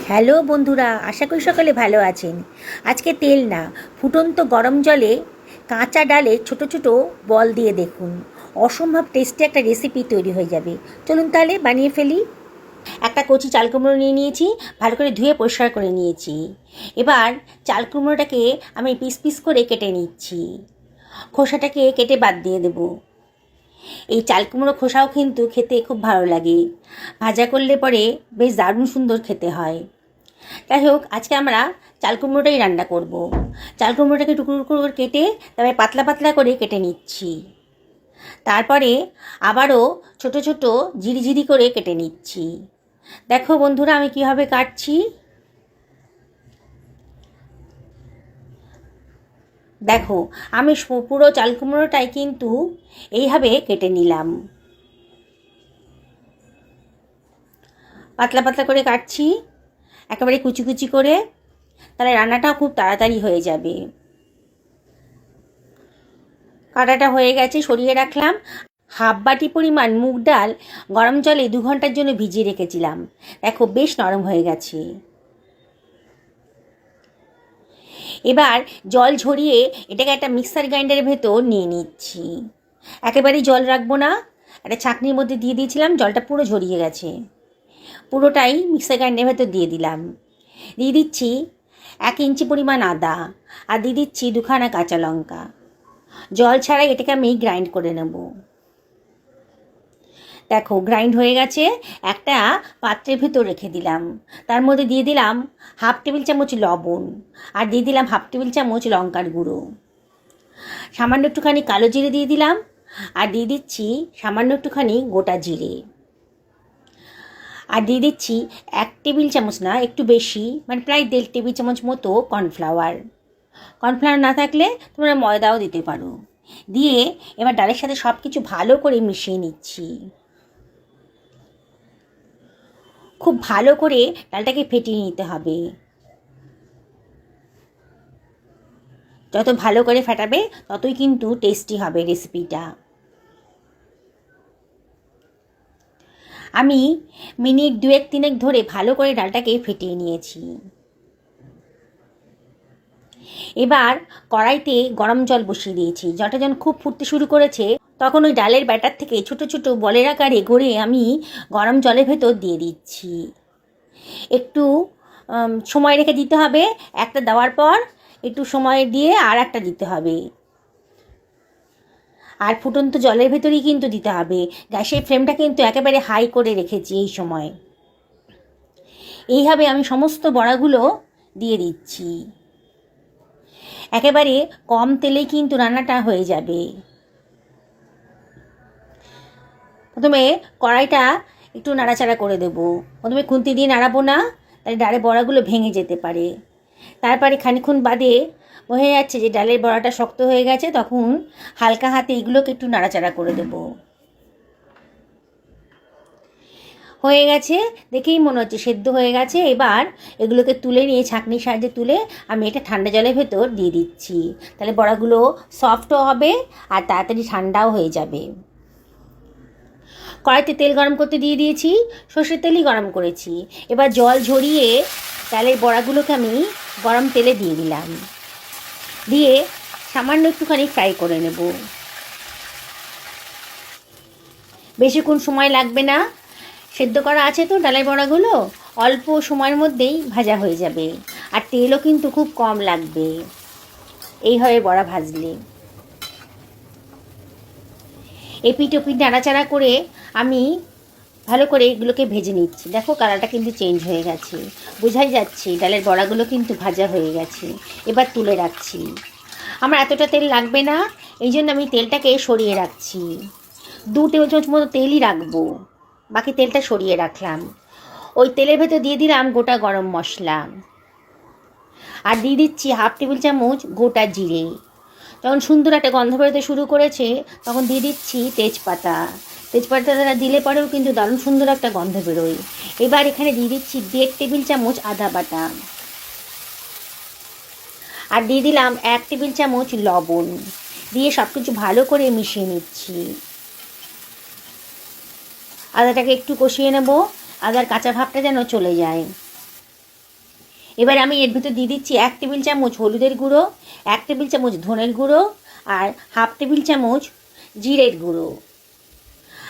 Hello বন্ধুরা, আশা করি সকালে ভালো আছেন। আজকে তেল না, ফুটন্ত গরম জলে কাঁচা ডালে ছোট ছোট বল দিয়ে দেখুন, অসম্ভব টেস্টি একটা রেসিপি তৈরি হয়ে যাবে। চলুন তাহলে বানিয়ে ফেলি। একটা কচি চাল কুমড়ো নিয়ে নিয়েছি, ভালো করে ধুয়ে পরিষ্কার করে নিয়েছি। এবার চাল কুমড়োটাকে আমি পিস পিস করে কেটে নিচ্ছি। খোসাটাকে কেটে বাদ দিয়ে দেবো। এই চাল কুমড়ো খোসাও কিন্তু খেতে খুব ভালো লাগে, ভাজা করলে পরে বেশ দারুণ সুন্দর খেতে হয়। যাই হোক, আজকে আমরা চাল কুমড়োটাই রান্না করব। চাল কুমড়োটাকে টুকরো টুকরো করে কেটে তবে পাতলা পাতলা করে কেটে নিচ্ছি। তারপরে আবারও ছোট ছোট ঝিরিঝিরি করে কেটে নিচ্ছি। দেখো বন্ধুরা, আমি কীভাবে কাটছি। দেখো, আমি পুরো চাল কুমড়োটাই কিন্তু এইভাবে কেটে নিলাম। পাতলা পাতলা করে কাটছি, একেবারে কুচি কুচি করে, তাহলে রান্নাটাও খুব তাড়াতাড়ি হয়ে যাবে। কাটাটা হয়ে গেছে, সরিয়ে রাখলাম। হাফ বাটি পরিমাণ মুগ ডাল গরম জলে 2 ঘন্টার জন্য ভিজিয়ে রেখেছিলাম। দেখো, বেশ নরম হয়ে গেছে। এবার জল ঝরিয়ে এটাকে একটা মিক্সার গ্রাইন্ডারের ভেতর নিয়ে নিচ্ছি। একেবারেই জল রাখবো না, একটা ছাঁকনির মধ্যে দিয়ে দিয়েছিলাম, জলটা পুরো ঝরিয়ে গেছে। পুরোটাই মিক্সার গ্রাইন্ডারের ভেতর দিয়ে দিলাম। দিয়ে দিচ্ছি 1 ইঞ্চি পরিমাণ আদা, আর দিয়ে দিচ্ছি 2খানা কাঁচা লঙ্কা। জল ছাড়াই এটাকে আমি গ্রাইন্ড করে নেব। দেখো, গ্রাইন্ড হয়ে গেছে। একটা পাত্রের ভেতর রেখে দিলাম। তার মধ্যে দিয়ে দিলাম হাফ টেবিল চামচ লবণ, আর দিয়ে দিলাম হাফ টেবিল চামচ লঙ্কার গুঁড়ো। সামান্য একটুখানি কালো জিরে দিয়ে দিলাম, আর দিয়ে দিচ্ছি সামান্য একটুখানি গোটা জিরে। আর দিয়ে দিচ্ছি 1 টেবিল চামচ না, একটু বেশি, মানে প্রায় 1.5 টেবিল চামচ মতো কর্নফ্লাওয়ার। কর্নফ্লাওয়ার না থাকলে তোমরা ময়দাও দিতে পারো। দিয়ে এবার ডালের সাথে সব কিছু ভালো করে মিশিয়ে নিচ্ছি। খুব ভালো করে ডালটাকে ফেটিয়ে নিতে হবে। যত ভালো করে ফেটাবে ততই কিন্তু টেস্টি হবে রেসিপিটা। আমি মিনিট 2-3 ধরে ভালো করে ডালটাকে ফেটিয়ে নিয়েছি। এবার কড়াইতে গরম জল বসিয়ে দিয়েছি। জলটা যখন খুব ফুটতে শুরু করেছে, তখন ওই ডালের ব্যাটার থেকে ছোট ছোট বলের আকারে গড়ে আমি গরম জলের ভেতর দিয়ে দিচ্ছি। একটু সময় রেখে দিতে হবে। একটা দেওয়ার পর একটু সময় দিয়ে আর একটা দিতে হবে। আর ফুটন্ত জলের ভেতরেই কিন্তু দিতে হবে। গ্যাসের ফ্লেমটা কিন্তু একেবারে হাই করে রেখেছি এই সময়। এইভাবে আমি সমস্ত বড়াগুলো দিয়ে দিচ্ছি। একেবারে কম তেলেই কিন্তু রান্নাটা হয়ে যাবে। প্রথমে কড়াইটা একটু নাড়াচাড়া করে দেবো। প্রথমে খুন্তি দিয়ে নাড়াবো না, তাহলে ডালের বড়াগুলো ভেঙে যেতে পারে। তারপরে খানিক্ষণ বাদে বোঝা যাচ্ছে যে ডালের বড়াটা শক্ত হয়ে গেছে, তখন হালকা হাতে এগুলোকে একটু নাড়াচাড়া করে দেবো। হয়ে গেছে, দেখেই মনে হচ্ছে সেদ্ধ হয়ে গেছে। এবার এগুলোকে তুলে নিয়ে ছাঁকনির সাহায্যে তুলে আমি এটা ঠান্ডা জলের ভেতর দিয়ে দিচ্ছি। তাহলে বড়াগুলো সফটও হবে আর তাড়াতাড়ি ঠান্ডাও হয়ে যাবে। কড়াইতে তেল গরম করতে দিয়ে দিয়েছি, সর্ষের তেলই গরম করেছি। এবার জল ঝরিয়ে ডালের বড়াগুলোকে আমি গরম তেলে দিয়ে দিলাম। দিয়ে সামান্য একটুখানি ফ্রাই করে নেব। বেশিক্ষণ সময় লাগবে না, সেদ্ধ করা আছে তো ডালের বড়াগুলো, অল্প সময়ের মধ্যেই ভাজা হয়ে যাবে। আর তেলও কিন্তু খুব কম লাগবে এইভাবে বড়া ভাজলে। এপিট ওপিট নাড়াচাড়া করে আমি ভালো করে এগুলোকে ভেজে নিচ্ছি। দেখো, কালারটা কিন্তু চেঞ্জ হয়ে গেছে, বোঝাই যাচ্ছে ডালের বড়াগুলো কিন্তু ভাজা হয়ে গেছে। এবার তুলে রাখছি। আমার এতটা তেল লাগবে না, এই জন্য আমি তেলটাকে সরিয়ে রাখছি। 2 টেবিল চামচ মতো তেলই রাখবো, বাকি তেলটা সরিয়ে রাখলাম। ওই তেলের ভেতর দিয়ে দিলাম গোটা গরম মশলা, আর দিয়ে দিচ্ছি হাফ টেবিল চামচ গোটা জিরে। যখন সুন্দর একটা গন্ধ বেরোতে শুরু করেছে, তখন দিয়ে দিচ্ছি তেজপাতা। তেজপাতাটা দিলে পরেও কিন্তু দারুণ সুন্দর একটা গন্ধ বেরোয়। এবার এখানে দিয়ে দিচ্ছি 1.5 টেবিল চামচ আদা বাটা, আর দিয়ে দিলাম 1 টেবিল চামচ লবণ। দিয়ে সব কিছু ভালো করে মিশিয়ে নিচ্ছি। আদাটাকে একটু কষিয়ে নেব, আদার কাঁচা ভাবটা যেন চলে যায়। এবার আমি এর ভিতর দিয়ে দিচ্ছি 1 টেবিল চামচ হলুদের গুঁড়ো, 1 টেবিল চামচ ধনের গুঁড়ো আর 1/2 টেবিল চামচ জিরের গুঁড়ো,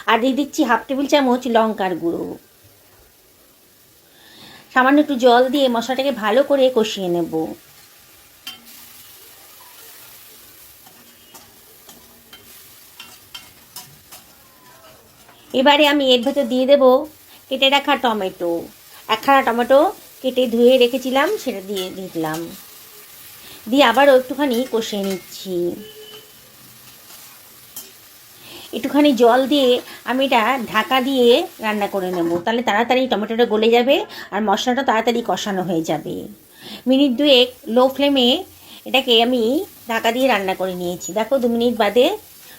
আর দিয়ে দিচ্ছি 1/2 টেবিল চামচ লঙ্কার গুঁড়ো। সামান্য একটু জল দিয়ে মশলাটাকে ভালো করে কষিয়ে নেব। এবারে আমি এর ভেতর দিয়ে দেব কেটে রাখা টমেটো। 1 টমেটো কেটে ধুয়ে রেখেছিলাম, সেটা দিয়ে দিলাম। দিয়ে আবারও একটুখানি কষিয়ে নিচ্ছি। একটুখানি জল দিয়ে আমি এটা ঢাকা দিয়ে রান্না করে নেব, তাহলে তাড়াতাড়ি টমেটোটা গলে যাবে আর মশলাটা তাড়াতাড়ি কষানো হয়ে যাবে। মিনিট 2 লো ফ্লেমে এটাকে আমি ঢাকা দিয়ে রান্না করে নিয়েছি। দেখো 2 মিনিট বাদে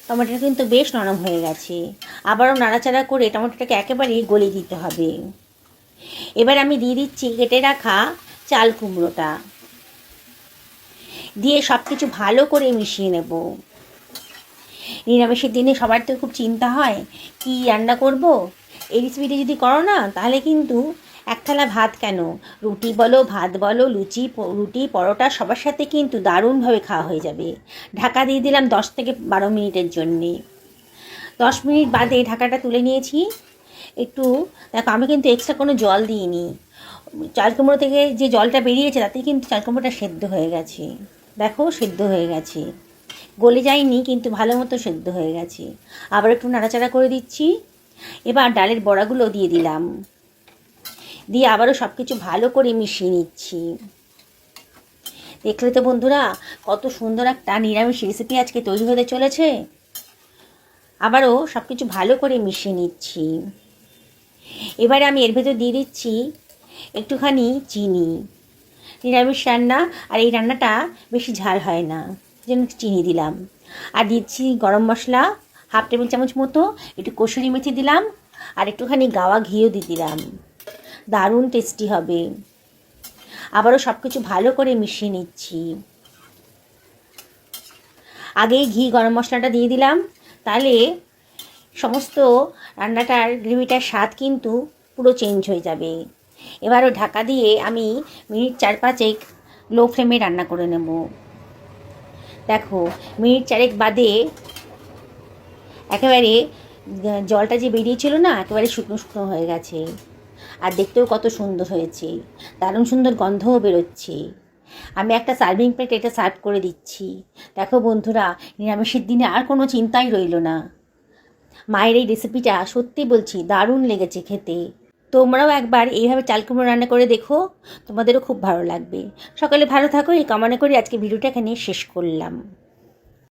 টমেটোটা কিন্তু বেশ নরম হয়ে গেছে। আবারও নাড়াচাড়া করে টমেটোটাকে একেবারেই গলে দিতে হবে। এবার আমি দিয়ে দিচ্ছি কেটে রাখা চাল কুমড়োটা, দিয়ে সব কিছু ভালো করে মিশিয়ে নেব। নিরামিষের দিনে সবার তো খুব চিন্তা হয় কি রান্না করব। এই রেসিপিটা যদি করো না, তাহলে কিন্তু এক থালা ভাত কেন, রুটি বলো, ভাত বলো, রুটি পরোটা সবার সাথে কিন্তু দারুণভাবে খাওয়া হয়ে যাবে। ঢাকা দিয়ে দিলাম 10 থেকে 12 মিনিটের জন্যে। 10 মিনিট বাদে ঢাকাটা তুলে নিয়েছি। একটু দেখো, আমি কিন্তু এক্সট্রা কোনো জল দিইনি। চাল কুমড়ো থেকে যে জলটা বেরিয়েছে তাতে কিন্তু চাল কুমড়োটা সেদ্ধ হয়ে গেছে। দেখো সেদ্ধ হয়ে গেছে, গলে যায়নি কিন্তু ভালো মতো সেদ্ধ হয়ে গেছে। আবার একটু নাড়াচাড়া করে দিচ্ছি। এবার ডালের বড়াগুলো দিয়ে দিলাম, দিয়ে আবারও সব কিছু ভালো করে মিশিয়ে নিচ্ছি। দেখলে তো বন্ধুরা, কত সুন্দর একটা নিরামিষ রেসিপি আজকে তৈরি হতে চলেছে। আবারও সব কিছু ভালো করে মিশিয়ে নিচ্ছি। এবারে আমি এর ভেতর দিয়ে দিচ্ছি একটুখানি চিনি। নিরামিষ রান্না আর এই রান্নাটা বেশি ঝাল হয় না, যেন চিনি দিলাম। আর দিচ্ছি গরম মশলা 1/2 টেবিল চামচ মতো, একটু কসুরি মেথি দিলাম আর একটুখানি গাওয়া ঘিও দিয়ে দিলাম। দারুণ টেস্টি হবে। আবারও সব কিছু ভালো করে মিশিয়ে নিচ্ছি। আগেই ঘি গরম মশলাটা দিয়ে দিলাম, তাহলে সমস্ত রান্নাটার গ্রেভিটার স্বাদ কিন্তু পুরো চেঞ্জ হয়ে যাবে। এবারও ঢাকা দিয়ে আমি মিনিট 4-5 লো ফ্লেমে রান্না করে নেব। দেখো মিনিট 4 বাদে একেবারে জলটা যে বেরিয়েছিল না, একেবারে শুকনো শুকনো হয়ে গেছে। আর দেখতেও কত সুন্দর হয়েছে, দারুণ সুন্দর গন্ধও বেরোচ্ছে। আমি একটা সার্ভিং প্লেট এটা সার্ভ করে দিচ্ছি। দেখো বন্ধুরা, নিরামিষের দিনে আর কোনো চিন্তাই রইল না। মায়ের এই রেসিপিটা সত্যি বলছি দারুণ লেগেছে খেতে। তোমরাও একবার এইভাবে চাল কুমড়ো রান্না করে দেখো, তোমাদেরও খুব ভালো লাগবে। সকলে ভালো থাকো, এই কামনা করে আজকে ভিডিওটা এখানে শেষ করলাম।